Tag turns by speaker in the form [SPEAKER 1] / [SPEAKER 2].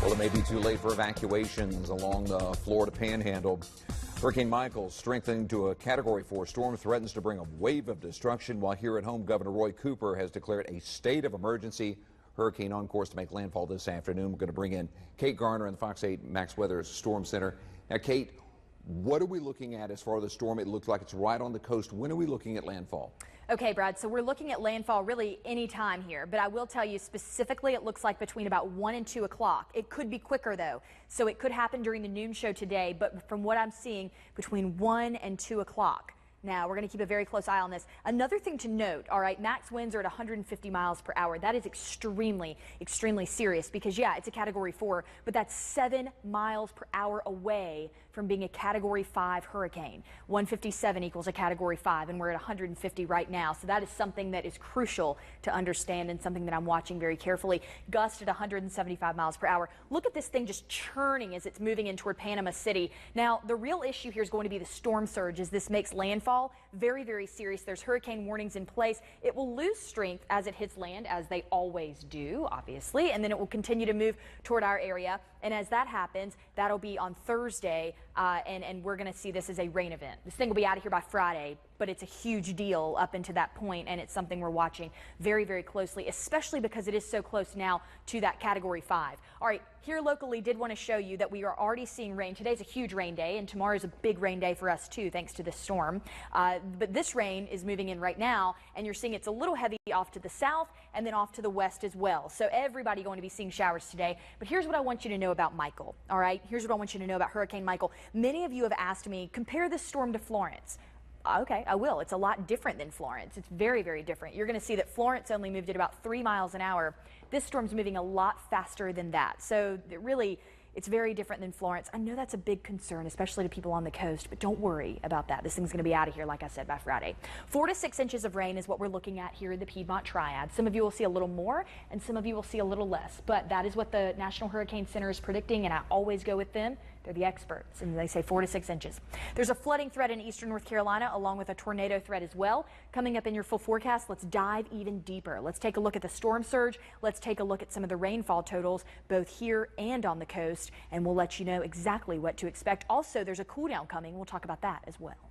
[SPEAKER 1] Well, it may be too late for evacuations along the Florida Panhandle. Hurricane Michael strengthening to a Category 4 storm threatens to bring a wave of destruction, while here at home, Governor Roy Cooper has declared a state of emergency. Hurricane on course to make landfall this afternoon. We're going to bring in Kate Garner in the Fox 8 Max Weather Storm Center. Now, Kate, what are we looking at as far as the storm? It looks like it's right on the coast. When are we looking at landfall?
[SPEAKER 2] Okay, Brad, so we're looking at landfall really any time here, but I will tell you specifically it looks like between about 1 and 2 o'clock. It could be quicker, though, so it could happen during the noon show today, but from what I'm seeing, between 1 and 2 o'clock. Now, we're going to keep a very close eye on this. Another thing to note, all right, max winds are at 150 miles per hour. That is extremely, extremely serious because, yeah, it's a Category 4, but that's 7 miles per hour away from being a Category 5 hurricane. 157 equals a Category 5, and we're at 150 right now. So that is something that is crucial to understand and something that I'm watching very carefully. Gust at 175 miles per hour. Look at this thing just churning as it's moving in toward Panama City. Now, the real issue here is going to be the storm surge as this makes landfall. Very, very serious. There's hurricane warnings in place. It will lose strength as it hits land, as they always do, obviously, and then it will continue to move toward our area. And as that happens, that'll be on Thursday, and we're going to see this as a rain event. This thing will be out of here by Friday, but it's a huge deal up into that point, and it's something we're watching very, very closely, especially because it is so close now to that Category 5. All right, here locally, did want to show you that we are already seeing rain. Today's a huge rain day, and tomorrow's a big rain day for us, too, thanks to this storm. But this rain is moving in right now, and you're seeing it's a little heavy off to the south and then off to the west as well. So everybody going to be seeing showers today. But here's what I want you to know about Michael, all right? Here's what I want you to know about Hurricane Michael. Many of you have asked me, compare this storm to Florence. Okay, I will. It's a lot different than Florence. It's very, very different. You're going to see that Florence only moved at about 3 miles an hour. This storm's moving a lot faster than that. So really, it's very different than Florence. I know that's a big concern, especially to people on the coast, but don't worry about that. This thing's going to be out of here, like I said, by Friday. 4 to 6 inches of rain is what we're looking at here in the Piedmont Triad. Some of you will see a little more, and some of you will see a little less, but that is what the National Hurricane Center is predicting, and I always go with them. They're the experts, and they say 4 to 6 inches. There's a flooding threat in eastern North Carolina, along with a tornado threat as well. Coming up in your full forecast, let's dive even deeper. Let's take a look at the storm surge. Let's take a look at some of the rainfall totals, both here and on the coast, and we'll let you know exactly what to expect. Also, there's a cool down coming. We'll talk about that as well.